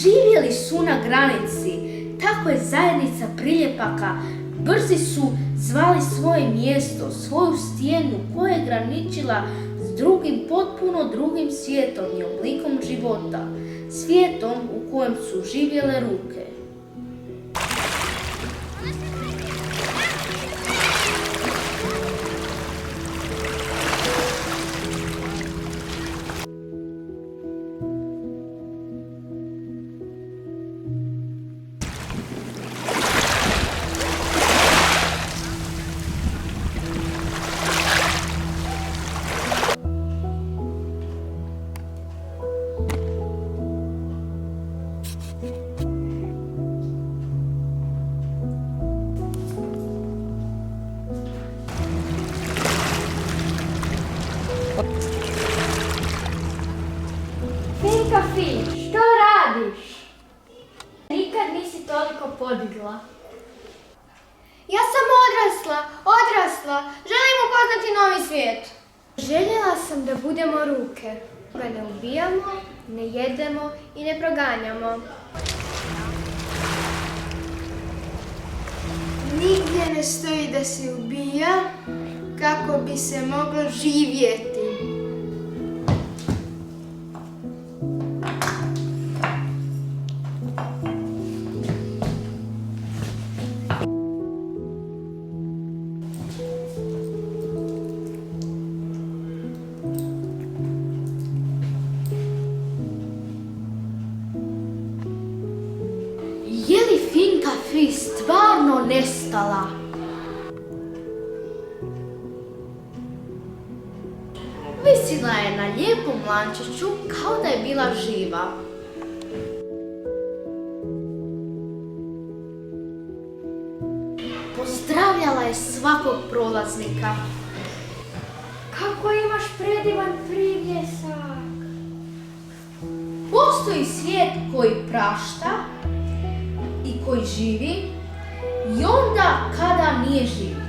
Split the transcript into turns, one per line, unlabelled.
Živjeli su na granici, tako je zajednica priljepaka. Brzi su zvali svoje mjesto, svoju stijenu koja je graničila s drugim, potpuno drugim svijetom i oblikom života. Svijetom u kojem su živjele ruke.
Finka Fin, što radiš? Nikad nisi toliko podigla.
Ja sam odrasla. Želim upoznati novi svijet.
Željela sam da budemo ruke. Da ne ubijamo, ne jedemo i ne proganjamo.
Nigdje ne stoji da se ubija kako bi se moglo živjeti.
Je li Finka Fi stvarno nestala? Visila je na lijepom lančiću kao da je bila živa. Pozdravljala je svakog prolaznika.
Kako imaš predivan privjesak.
Postoji svijet koji prašta i koji živi i onda kada nije živ.